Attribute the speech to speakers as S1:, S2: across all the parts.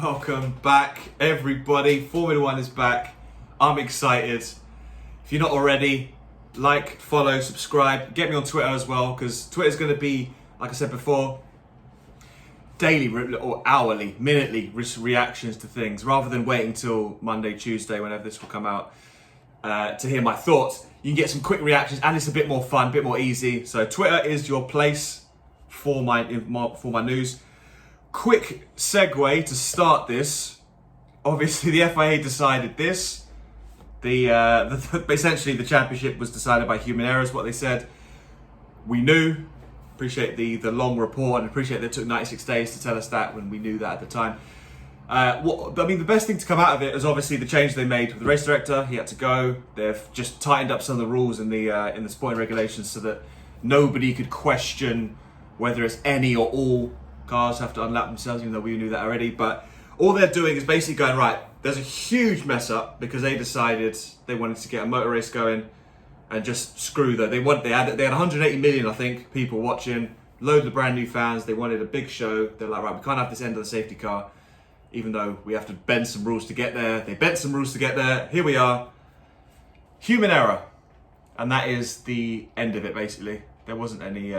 S1: Welcome back, everybody. Formula One is back. I'm excited. If you're not already, like, follow, subscribe. Get me on Twitter as well, because Twitter's going to be, like I said before, daily or hourly, minutely reactions to things, rather than waiting till Monday, Tuesday, whenever this will come out, to hear my thoughts. You can get some quick reactions, and it's a bit more fun, a bit more easy. So Twitter is your place for my news. Quick segue to start this. Obviously, the FIA decided this. Essentially, the championship was decided by human error, is what they said. We knew. Appreciate the long report, and appreciate they took 96 days to tell us that when we knew that at the time. The best thing to come out of it is obviously the change they made with the race director. He had to go. They've just tightened up some of the rules in the sporting regulations so that nobody could question whether it's any or all cars have to unlap themselves, even though we knew that already. But all they're doing is basically going, right, there's a huge mess up because they decided they wanted to get a motor race going and just screw that. They had 180 million, I think, people watching, loads of brand new fans. They wanted a big show. They're like, right, we can't have this end of the safety car, even though we have to bend some rules to get there. They bent some rules to get there. Here we are. Human error. And that is the end of it, basically. There wasn't any,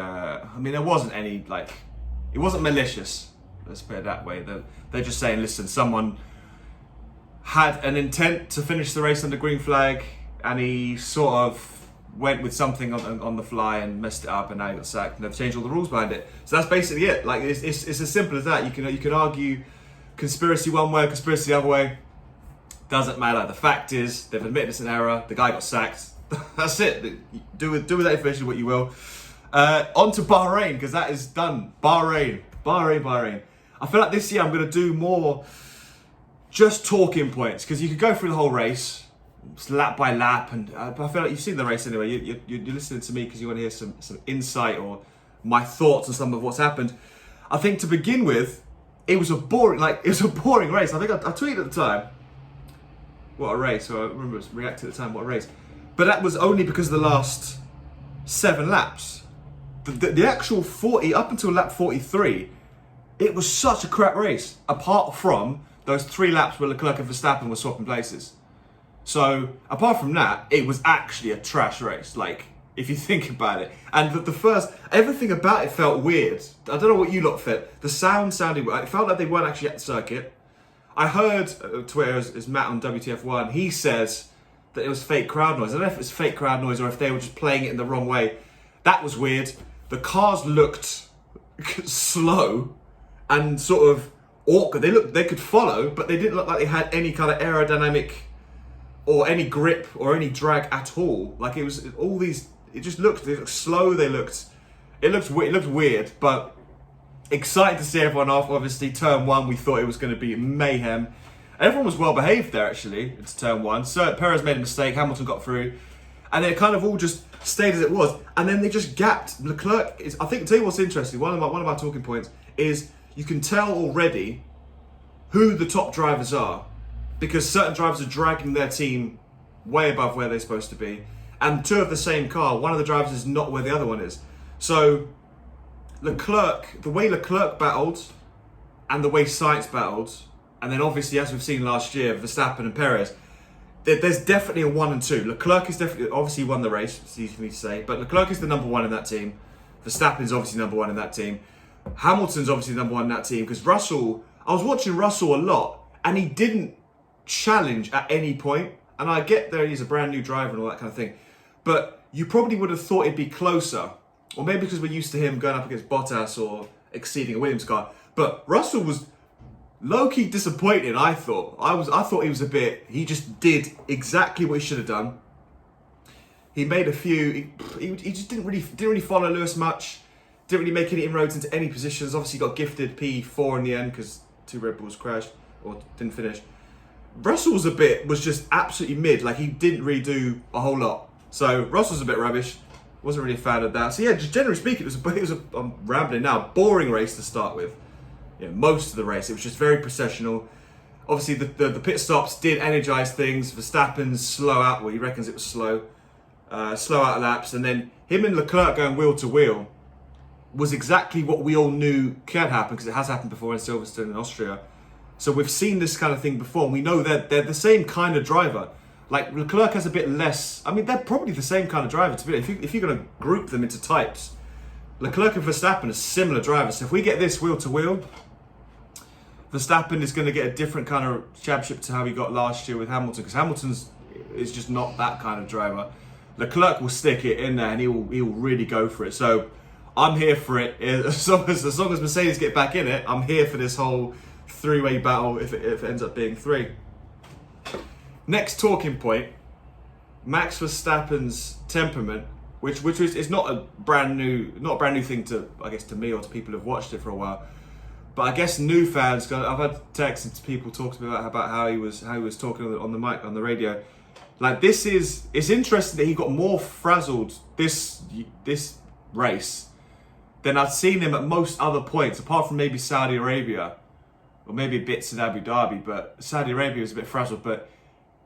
S1: it wasn't malicious, let's put it that way. They're just saying, listen, someone had an intent to finish the race under green flag, and he sort of went with something on the fly and messed it up, and now he got sacked, and they've changed all the rules behind it. So that's basically it. Like, it's as simple as that. You can argue conspiracy one way, conspiracy the other way. Doesn't matter. The fact is, they've admitted it's an error. The guy got sacked. That's it. Do with that information what you will. On to Bahrain, because that is done. Bahrain. I feel like this year I'm going to do more just talking points, because you could go through the whole race, lap by lap, and I feel like you've seen the race anyway. You're listening to me because you want to hear some insight or my thoughts on some of what's happened. I think to begin with, it was a boring race. I think I tweeted at the time, what a race. So I remember reacting at the time, what a race. But that was only because of the last 7 laps. The actual 40, up until lap 43, it was such a crap race, apart from those 3 laps where Leclerc and Verstappen were swapping places. So, apart from that, it was actually a trash race, like, if you think about it. And everything about it felt weird. I don't know what you lot felt. The sound sounded weird. It felt like they weren't actually at the circuit. I heard, Twitter is Matt on WTF1, he says that it was fake crowd noise. I don't know if it was fake crowd noise or if they were just playing it in the wrong way. That was weird. The cars looked slow and sort of awkward. They could follow, but they didn't look like they had any kind of aerodynamic or any grip or any drag at all. Like it was all these. They looked slow. It looked weird, but excited to see everyone off. Obviously, turn 1, we thought it was going to be mayhem. Everyone was well behaved there, actually. It's turn 1. So Perez made a mistake. Hamilton got through, and it kind of all just stayed as it was. And then they just gapped. Leclerc is. I think. Tell you what's interesting. One of my talking points is you can tell already who the top drivers are, because certain drivers are dragging their team way above where they're supposed to be, and 2 of the same car. One of the drivers is not where the other one is. So Leclerc, the way Leclerc battled, and the way Sainz battled. And then obviously, as we've seen last year, Verstappen and Perez, there's definitely a 1 and 2. Leclerc is definitely, obviously won the race, it's easy for me to say, but Leclerc is the number 1 in that team. Verstappen is obviously number 1 in that team. Hamilton's obviously number 1 in that team, because I was watching Russell a lot, and he didn't challenge at any point. And I get there, he's a brand new driver and all that kind of thing. But you probably would have thought it'd be closer. Or maybe because we're used to him going up against Bottas or exceeding a Williams car. But Russell was low-key disappointed, I thought. I thought he just did exactly what he should have done. He made a few, he just didn't really follow Lewis much. Didn't really make any inroads into any positions. Obviously got gifted P4 in the end because 2 Red Bulls crashed or didn't finish. Russell was just absolutely mid. Like, he didn't really do a whole lot. So Russell's a bit rubbish. Wasn't really a fan of that. So yeah, just generally speaking, I'm rambling now, boring race to start with. Most of the race, it was just very processional. Obviously, the pit stops did energise things. Verstappen's slow out, well, he reckons it was slow out laps, and then him and Leclerc going wheel to wheel was exactly what we all knew can happen, because it has happened before in Silverstone in Austria. So we've seen this kind of thing before. And we know that they're the same kind of driver. Like Leclerc has a bit less. I mean, they're probably the same kind of driver. To be if you're going to group them into types, Leclerc and Verstappen are similar drivers. So if we get this wheel to wheel, Verstappen is going to get a different kind of championship to how he got last year with Hamilton, because Hamilton's is just not that kind of driver. Leclerc will stick it in there and he'll really go for it. So I'm here for it. As long as Mercedes get back in it, I'm here for this whole three-way battle if it ends up being three. Next talking point, Max Verstappen's temperament, which is not a brand new thing to, I guess, to me or to people who've watched it for a while. But I guess new fans, I've had texts and people talk to me about how he was talking on the mic, on the radio. Like it's interesting that he got more frazzled this race than I've seen him at most other points, apart from maybe Saudi Arabia, or maybe bits in Abu Dhabi, but Saudi Arabia was a bit frazzled, but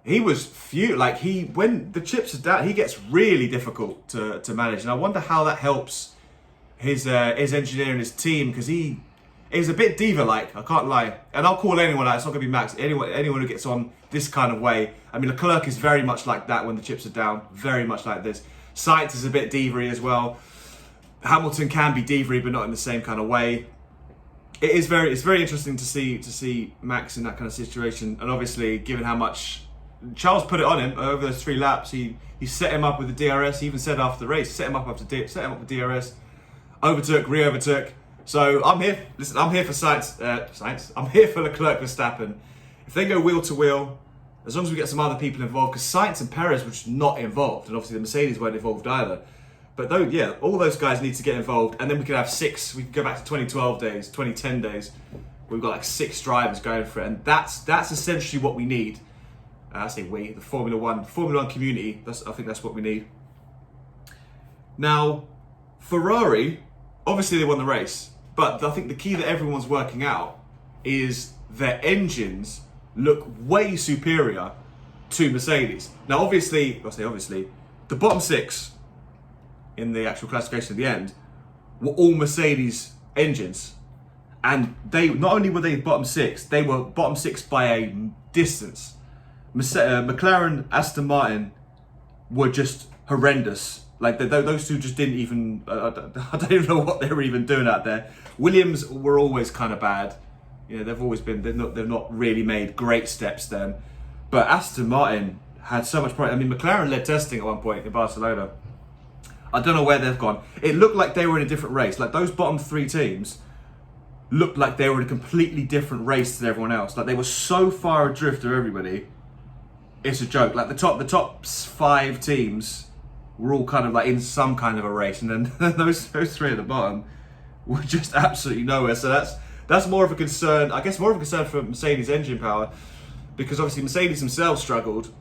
S1: he was when the chips are down, he gets really difficult to manage. And I wonder how that helps his engineer and his team, because he is a bit diva-like, I can't lie. And I'll call anyone out, it's not going to be Max, anyone who gets on this kind of way. I mean, Leclerc is very much like that when the chips are down, very much like this. Sainz is a bit diva-y as well. Hamilton can be diva-y, but not in the same kind of way. It's very interesting to see Max in that kind of situation. And obviously, given how much Charles put it on him over those 3 laps, he set him up with the DRS. He even said after the race, set him up with DRS, overtook, re-overtook. So I'm here. Listen, I'm here for Sainz. I'm here for Leclerc Verstappen. If they go wheel to wheel, as long as we get some other people involved, because Sainz and Perez were just not involved, and obviously the Mercedes weren't involved either. But though, yeah, all those guys need to get involved, and then we could have 6. We could go back to 2012 days, 2010 days. We've got like 6 drivers going for it, and that's essentially what we need. I say we, the Formula One community. I think that's what we need. Now, Ferrari, obviously they won the race, but I think the key that everyone's working out is their engines look way superior to Mercedes. Now, obviously, the bottom 6 in the actual classification at the end were all Mercedes engines. And they not only were they bottom 6, they were bottom 6 by a distance. McLaren, Aston Martin were just horrendous. Like those two just didn't even. I don't even know what they were even doing out there. Williams were always kind of bad. You know, they've always been. They've not really made great steps then. But Aston Martin had so much pride. I mean, McLaren led testing at one point in Barcelona. I don't know where they've gone. It looked like they were in a different race. Like those bottom 3 teams looked like they were in a completely different race than everyone else. Like they were so far adrift of everybody. It's a joke. Like the top 5 teams were all kind of like in some kind of a race, and then those 3 at the bottom were just absolutely nowhere. So that's more of a concern. I guess more of a concern for Mercedes engine power, because obviously Mercedes themselves struggled,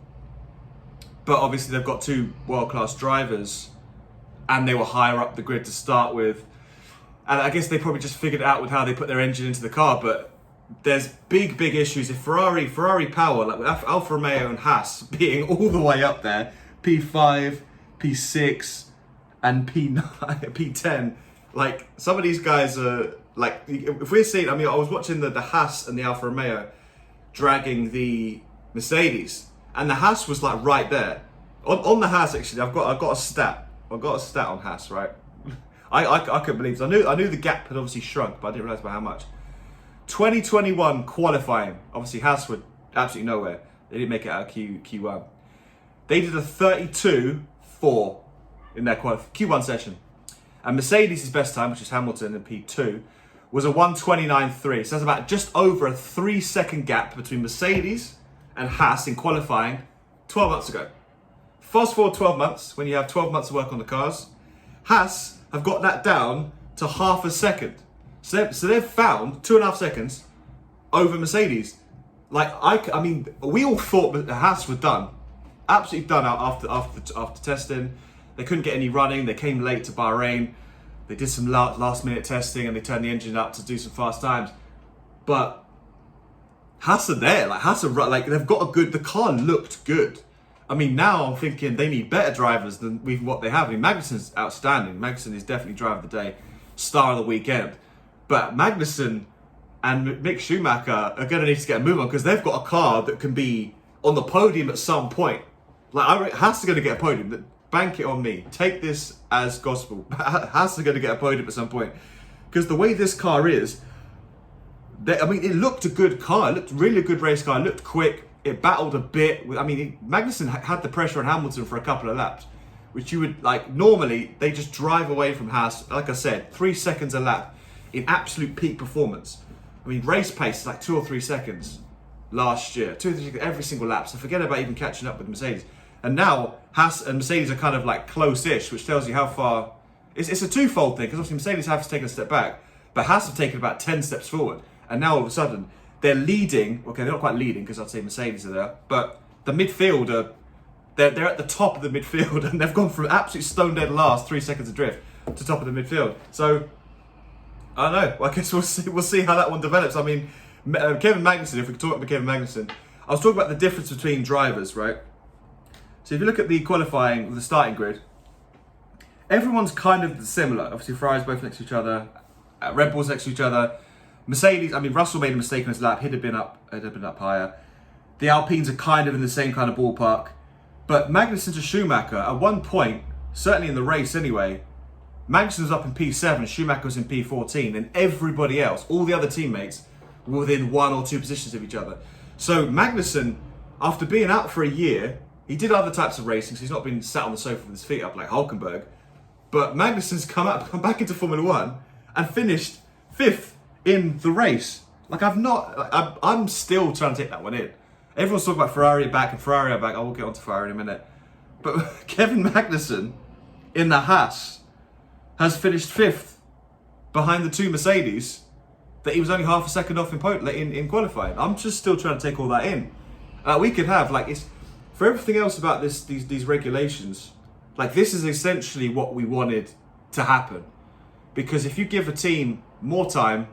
S1: but obviously they've got 2 world-class drivers, and they were higher up the grid to start with. And I guess they probably just figured it out with how they put their engine into the car, but there's big issues. If Ferrari power, like with Alfa Romeo and Haas being all the way up there, P5, P6, and P9, P10, like some of these guys are like, if we're seeing, I mean, I was watching the Haas and the Alfa Romeo dragging the Mercedes, and the Haas was like right there. On the Haas, actually, I've got a stat. I've got a stat on Haas, right? I couldn't believe it. I knew the gap had obviously shrunk, but I didn't realise by how much. 2021 qualifying, obviously Haas were absolutely nowhere. They didn't make it out of Q1. They did a 32.4 in their Q1 session. And Mercedes' best time, which is Hamilton in P2, was a 1:29.3. So that's about just over a 3-second gap between Mercedes and Haas in qualifying 12 months ago. Fast forward 12 months, when you have 12 months to work on the cars, Haas have got that down to half a second. So they've found 2.5 seconds over Mercedes. Like I mean, we all thought that Haas were done, absolutely done after testing. They couldn't get any running. They came late to Bahrain. They did some last minute testing and they turned the engine up to do some fast times. But Haas are there. Like Haas are like they've got a good. The car looked good. I mean, now I'm thinking they need better drivers than what they have. I mean, Magnussen's outstanding. Magnussen is definitely driver of the day, star of the weekend. But Magnussen and Mick Schumacher are going to need to get a move on because they've got a car that can be on the podium at some point. Like, Haas are going to get a podium. Bank it on me. Take this as gospel. Haas are going to get a podium at some point. Because the way this car is, it looked a good car. It looked really a good race car. It looked quick. It battled a bit. Magnussen had the pressure on Hamilton for a couple of laps, which you would, normally, they just drive away from Haas. Like I said, 3 seconds a lap in absolute peak performance. Race pace is like 2 or 3 seconds last year. 2 or 3 seconds every single lap. So forget about even catching up with Mercedes. And now, Haas and Mercedes are kind of like close-ish, which tells you how far... It's a twofold thing, because obviously Mercedes have taken a step back, but Haas have taken about 10 steps forward. And now all of a sudden, they're leading. Okay, they're not quite leading, because I'd say Mercedes are there. But the midfield they're at the top of the midfield, and they've gone from absolute stone dead last, 3 seconds adrift, to top of the midfield. So, I don't know. I guess we'll see how that one develops. Kevin Magnussen, if we could talk about Kevin Magnussen, I was talking about the difference between drivers, right? So if you look at the qualifying, the starting grid, everyone's kind of similar. Obviously, Ferraris both next to each other, Red Bulls next to each other. Mercedes, Russell made a mistake on his lap. He'd have been up higher. The Alpines are kind of in the same kind of ballpark. But Magnussen to Schumacher, at one point, certainly in the race anyway, Magnussen was up in P7, Schumacher was in P14, and everybody else, all the other teammates, were within 1 or 2 positions of each other. So Magnussen, after being out for a year, he did other types of racing, so he's not been sat on the sofa with his feet up like Hulkenberg. But Magnussen's come back into Formula 1 and finished 5th in the race. I'm still trying to take that one in. Everyone's talking about Ferrari back and Ferrari back. I will get onto Ferrari in a minute. But Kevin Magnussen in the Haas has finished 5th behind the 2 Mercedes that he was only half a second off in qualifying. I'm just still trying to take all that in. We could have, for everything else about these regulations, this is essentially what we wanted to happen. Because if you give a team more time,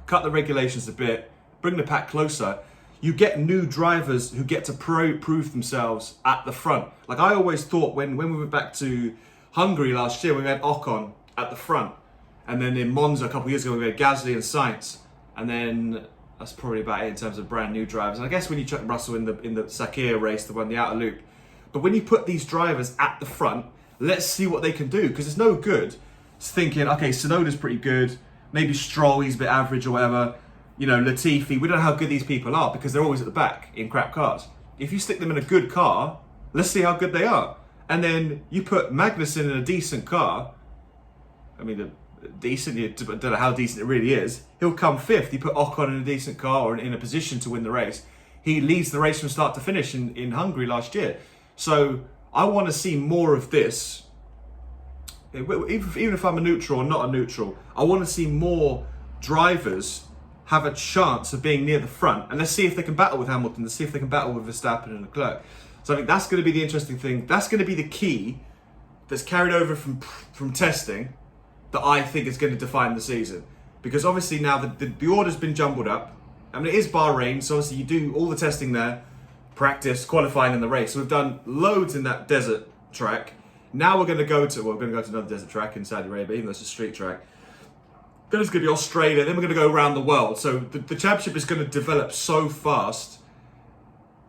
S1: cut the regulations a bit, bring the pack closer, you get new drivers who get to prove themselves at the front. I always thought when we went back to Hungary last year, we had Ocon at the front. And then in Monza a couple of years ago, we had Gasly and Sainz. And then that's probably about it in terms of brand new drivers. And I guess when you chuck Russell in the Sakir race, the outer loop. But when you put these drivers at the front, let's see what they can do. Because it's no good thinking, okay, Tsunoda's pretty good. Maybe Stroll, he's a bit average or whatever. Latifi, we don't know how good these people are because they're always at the back in crap cars. If you stick them in a good car, let's see how good they are. And then you put Magnussen in a decent car. Decent, I don't know how decent it really is. He'll come 5th. You put Ocon in a decent car or in a position to win the race. He leads the race from start to finish in Hungary last year. So I want to see more of this. Even if I'm a neutral or not a neutral, I want to see more drivers have a chance of being near the front. And let's see if they can battle with Hamilton. Let's see if they can battle with Verstappen and Leclerc. So I think that's going to be the interesting thing. That's going to be the key that's carried over from testing that I think is going to define the season. Because obviously now the order's been jumbled up. It is Bahrain, so obviously you do all the testing there, practice, qualifying in the race. So we've done loads in that desert track. Now we're going to go to another desert track in Saudi Arabia, even though it's a street track. Then it's going to be Australia, then we're going to go around the world. So the championship is going to develop so fast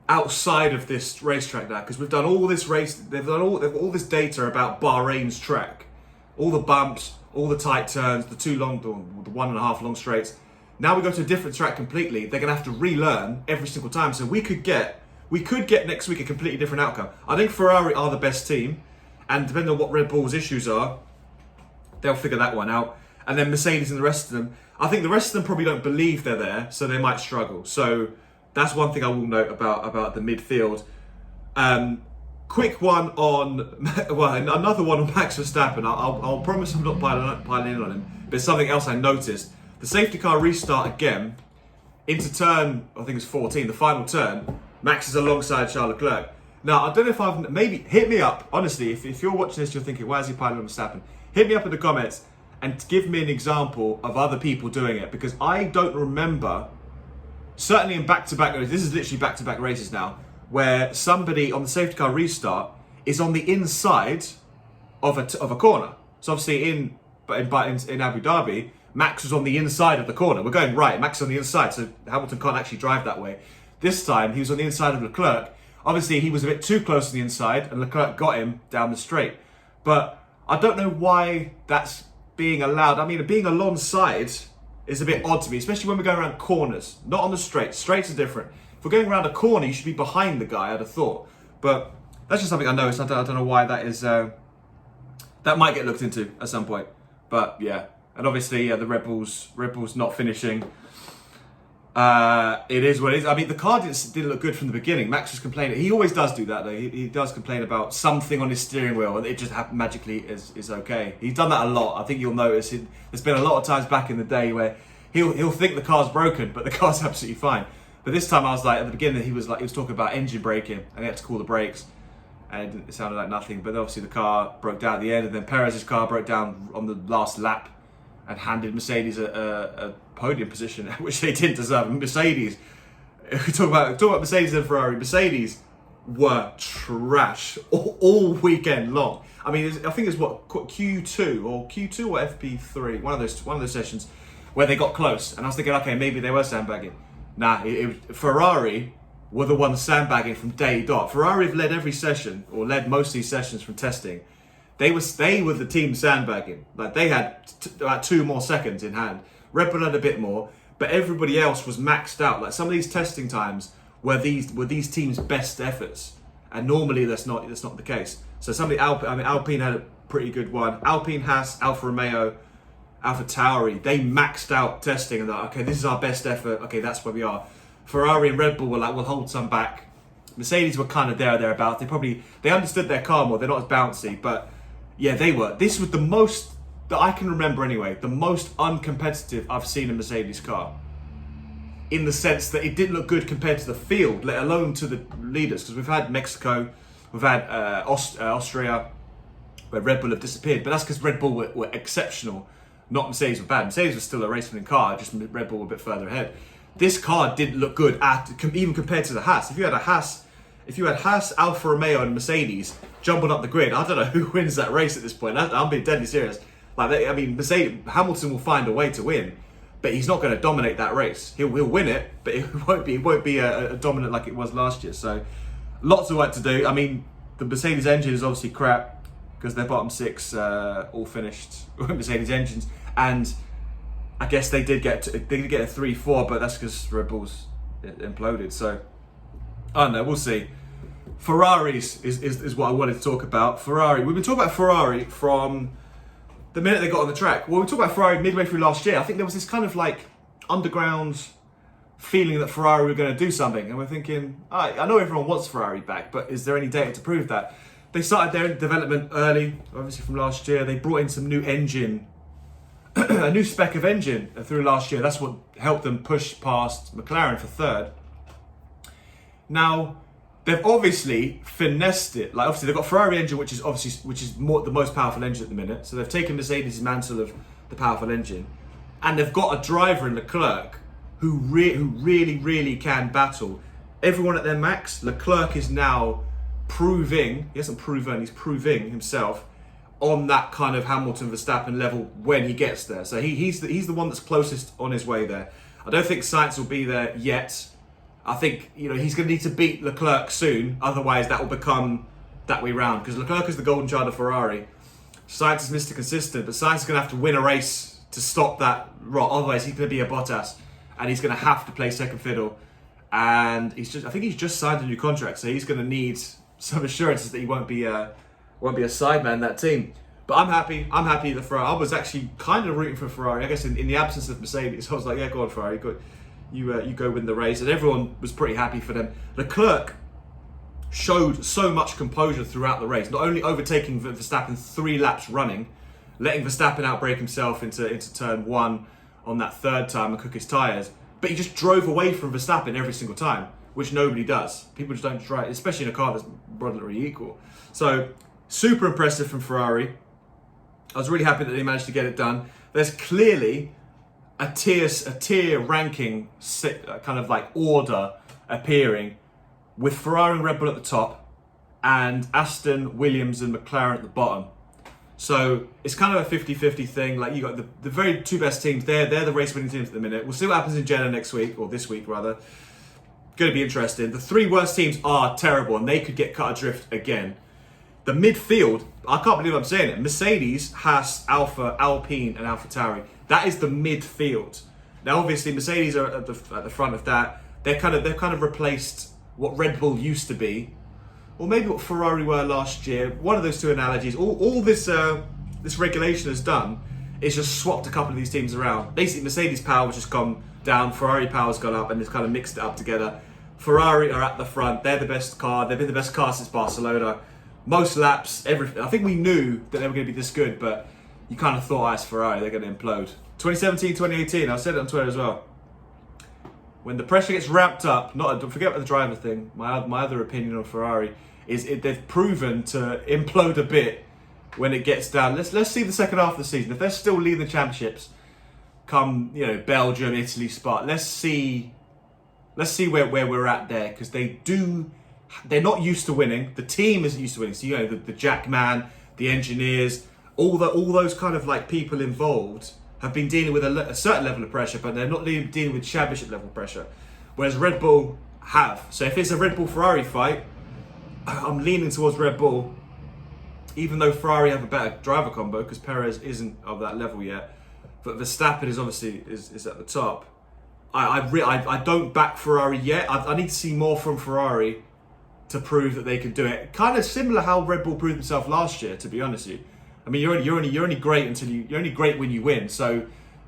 S1: outside of this racetrack now, because we've done all this they've got all this data about Bahrain's track. All the bumps, all the tight turns, the 1.5 long straights. Now we go to a different track completely. They're going to have to relearn every single time. So we could get next week a completely different outcome. I think Ferrari are the best team, and depending on what Red Bull's issues are, they'll figure that one out. And then Mercedes and the rest of them, I think the rest of them probably don't believe they're there, so they might struggle. So that's one thing I will note about the midfield. Quick one on, another one on Max Verstappen. I'll promise I'm not piling in on him, but it's something else I noticed. The safety car restart again, into turn, I think it's 14, the final turn, Max is alongside Charles Leclerc. Now, I don't know if maybe, hit me up, honestly, if you're watching this, you're thinking, why is he piling on Verstappen? Hit me up in the comments and give me an example of other people doing it, because I don't remember, certainly in back-to-back races, this is literally back-to-back races now, where somebody on the safety car restart is on the inside of a corner. So obviously in Abu Dhabi, Max was on the inside of the corner. We're going right, Max on the inside, so Hamilton can't actually drive that way. This time, he was on the inside of Leclerc. Obviously, he was a bit too close to the inside, and Leclerc got him down the straight. But I don't know why that's being allowed. I mean, being alongside is a bit odd to me, especially when we're going around corners, not on the straights. Straights are different. If we're going around a corner, you should be behind the guy, I'd have thought. But that's just something I noticed. I don't know why that is. That might get looked into at some point. But yeah, and obviously the Red Bull's not finishing. It is what it is. I mean, the car didn't look good from the beginning. Max was complaining. He always does do that, though. He does complain about something on his steering wheel, and it just magically is okay. He's done that a lot. I think you'll notice. There's been a lot of times back in the day where he'll think the car's broken, but the car's absolutely fine. But this time I was like, at the beginning, he was talking about engine braking, and he had to call the brakes, and it sounded like nothing. But obviously the car broke down at the end, and then Perez's car broke down on the last lap, and handed Mercedes a podium position, which they didn't deserve. Mercedes, talk about Mercedes and Ferrari. Mercedes were trash all weekend long. I mean, I think it's Q2 or FP3, one of those sessions where they got close, and I was thinking, okay, maybe they were sandbagging. Nah, Ferrari were the ones sandbagging from day dot. Ferrari have led every session, or led most of these sessions from testing. They were the team sandbagging. Like, they had about 2 more seconds in hand. Red Bull had a bit more, but everybody else was maxed out. Like, some of these testing times were these teams' best efforts, and normally that's not the case. So Alpine had a pretty good one. Alpine, Haas, Alfa Romeo, AlphaTauri, they maxed out testing and they're like, okay, this is our best effort. Okay, that's where we are. Ferrari and Red Bull were like, we'll hold some back. Mercedes were kind of thereabouts. They understood their car more. They're not as bouncy, but yeah, they were. This was the most that I can remember anyway, the most uncompetitive I've seen a Mercedes car. In the sense that it didn't look good compared to the field, let alone to the leaders. Because we've had Mexico, we've had Austria, where Red Bull have disappeared. But that's because Red Bull were exceptional, not Mercedes were bad. Mercedes was still a race-winning car, just Red Bull were a bit further ahead. This car didn't look good even compared to the Haas. If you had Haas, Alfa Romeo, and Mercedes jumping up the grid, I don't know who wins that race at this point. I'm being deadly serious. Hamilton will find a way to win, but he's not going to dominate that race. He'll win it, but it won't be a dominant like it was last year. So lots of work to do. I mean, the Mercedes engine is obviously crap because their bottom 6 all finished Mercedes engines, and I guess they did get a 3-4, but that's because Red Bull's imploded. So I don't know. We'll see. Ferraris is what I wanted to talk about. Ferrari. We've been talking about Ferrari from the minute they got on the track. Well, we talked about Ferrari midway through last year. I think there was this kind of like underground feeling that Ferrari were going to do something, and we're thinking, I know everyone wants Ferrari back, but is there any data to prove that? They started their development early, obviously from last year. They brought in some new engine, a new spec of engine through last year. That's what helped them push past McLaren for 3rd. Now, they've obviously finessed it. Like, obviously they've got Ferrari engine, which is the most powerful engine at the minute. So they've taken Mercedes' mantle of the powerful engine, and they've got a driver in Leclerc who really can battle everyone at their max. Leclerc is now proving himself on that kind of Hamilton Verstappen level when he gets there. So he's the one that's closest on his way there. I don't think Sainz will be there yet. I think he's going to need to beat Leclerc soon, otherwise that will become that way round. Because Leclerc is the golden child of Ferrari. Sainz is Mr. Consistent, but Sainz is going to have to win a race to stop that rot. Otherwise, he's going to be a Bottas, and he's going to have to play second fiddle. And I think he's just signed a new contract, so he's going to need some assurances that he won't be a sideman in that team. But I'm happy that Ferrari. I was actually kind of rooting for Ferrari. I guess in the absence of Mercedes, I was like, yeah, go on Ferrari, you go win the race, and everyone was pretty happy for them. Leclerc showed so much composure throughout the race, not only overtaking Verstappen 3 laps running, letting Verstappen outbrake himself into turn 1 on that 3rd time and cook his tyres, but he just drove away from Verstappen every single time, which nobody does. People just don't try, especially in a car that's broadly equal. So super impressive from Ferrari. I was really happy that they managed to get it done. There's clearly a tier ranking kind of like order appearing, with Ferrari and Red Bull at the top and Aston, Williams and McLaren at the bottom. So it's kind of a 50-50 thing. Like, you got the very two best teams. They're the race winning teams at the minute. We'll see what happens in Jeddah next week, or this week rather. Going to be interesting. The three worst teams are terrible, and they could get cut adrift again. The midfield, I can't believe I'm saying it. Mercedes, Haas, Alfa, Alpine, and AlphaTauri. That is the midfield. Now, obviously, Mercedes are at the front of that. They've kind of replaced what Red Bull used to be, or maybe what Ferrari were last year. One of those two analogies. All this regulation has done is just swapped a couple of these teams around. Basically, Mercedes power has just gone down, Ferrari power's gone up, and it's kind of mixed it up together. Ferrari are at the front. They're the best car. They've been the best car since Barcelona. Most laps, everything. I think we knew that they were going to be this good, but you kind of thought, as Ferrari, they're going to implode. 2017, 2018, I said it on Twitter as well. When the pressure gets ramped up, don't forget about the driver thing. My other opinion on Ferrari is they've proven to implode a bit when it gets down. Let's see the second half of the season. If they're still leading the championships, come Belgium, Italy, Spa. Let's see where we're at there, because they're not used to winning. The team isn't used to winning. So the Jackman, the engineers, all those kind of like people involved have been dealing with a certain level of pressure, but they're not dealing with championship level pressure. Whereas Red Bull have. So if it's a Red Bull Ferrari fight, I'm leaning towards Red Bull, even though Ferrari have a better driver combo, because Perez isn't of that level yet. But Verstappen is obviously is at the top. I don't back Ferrari yet. I need to see more from Ferrari to prove that they can do it. Kind of similar how Red Bull proved themselves last year, to be honest with you. I mean, you're only great you're only great when you win. So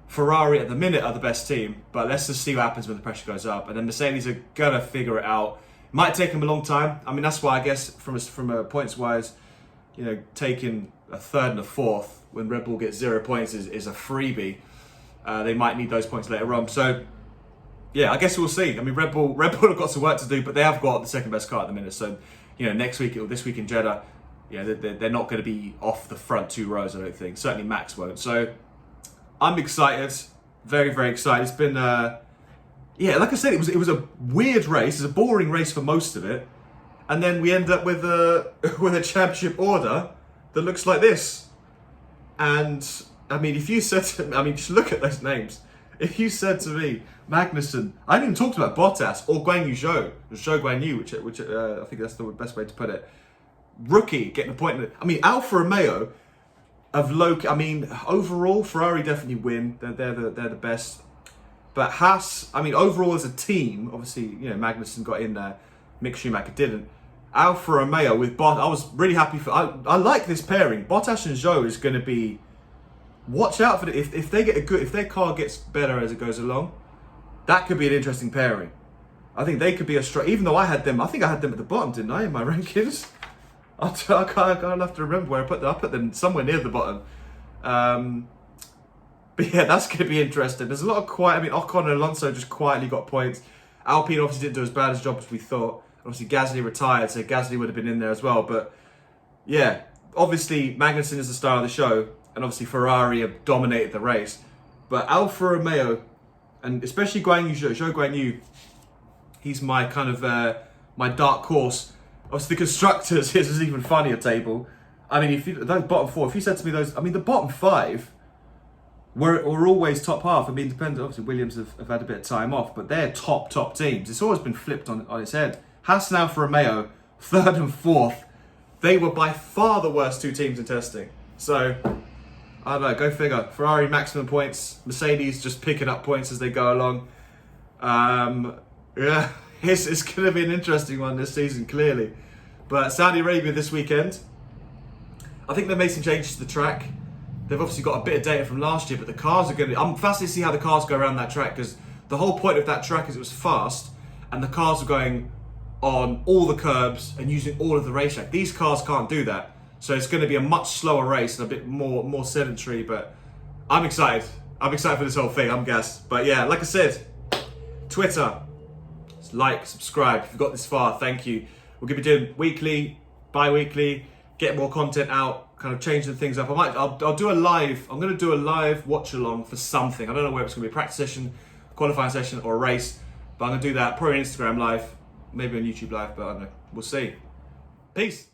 S1: Ferrari at the minute are the best team, but let's just see what happens when the pressure goes up. And then Mercedes are gonna figure it out. It might take them a long time. I mean, that's why I guess from a points wise, taking a third and a fourth when Red Bull gets 0 points is a freebie. They might need those points later on. So yeah, I guess we'll see. I mean, Red Bull have got some work to do, but they have got the second best car at the minute. So next week or this week in Jeddah, they're not going to be off the front two rows, I don't think. Certainly Max won't. So I'm excited, very, very excited. It's been, like I said, it was a weird race. It's a boring race for most of it, and then we end up with a championship order that looks like this. And I mean, if you said to me, just look at those names. If you said to me, Magnussen, I hadn't even talked about Bottas or Guan Yu Zhou Guan Yu, which I think that's the best way to put it. Rookie getting a point. I mean, Alfa Romeo overall, Ferrari definitely win. They're the best. But Haas, overall as a team, obviously, Magnussen got in there, Mick Schumacher didn't. Alfa Romeo with Bottas, I was really happy for. I like this pairing. Bottas and Zhou is going to be. Watch out for it. If they get if their car gets better as it goes along, that could be an interesting pairing. I think they could be a strong. Even though I had them at the bottom, didn't I, in my rankings? I can't have to remember where I put them. I put them somewhere near the bottom. But yeah, that's going to be interesting. There's a lot of quiet. Ocon and Alonso just quietly got points. Alpine obviously didn't do as bad a job as we thought. Obviously, Gasly retired, so Gasly would have been in there as well. But yeah, obviously Magnussen is the star of the show, and obviously Ferrari have dominated the race. But Alfa Romeo, and especially Zhou Guan Yu, he's my kind of my dark horse. Obviously, the constructors, his is even funnier table. Those bottom four, if you said to me the bottom five were always top half. Depends, obviously Williams have had a bit of time off, but they're top teams. It's always been flipped on its head. Haas and Alfa Romeo, third and fourth, they were by far the worst two teams in testing. So, I don't know, go figure. Ferrari maximum points, Mercedes just picking up points as they go along. Yeah. It's going to be an interesting one this season, clearly. But Saudi Arabia this weekend, I think they've made some changes to the track. They've obviously got a bit of data from last year, but the cars are going to... I'm fascinated to see how the cars go around that track, because the whole point of that track is it was fast, and the cars were going on all the curbs and using all of the racetrack. These cars can't do that. So it's going to be a much slower race and a bit more sedentary, but I'm excited. I'm excited for this whole thing. I'm gassed. But yeah, like I said, Twitter... like, subscribe. If you've got this far, thank you. We're going to be doing weekly, bi-weekly, get more content out, kind of changing things up. I'll do a live. I'm going to do a live watch along for something. I don't know where it's going to be, a practice session, qualifying session, or a race. But I'm going to do that probably on Instagram live, maybe on YouTube live, but I don't know. We'll see. Peace.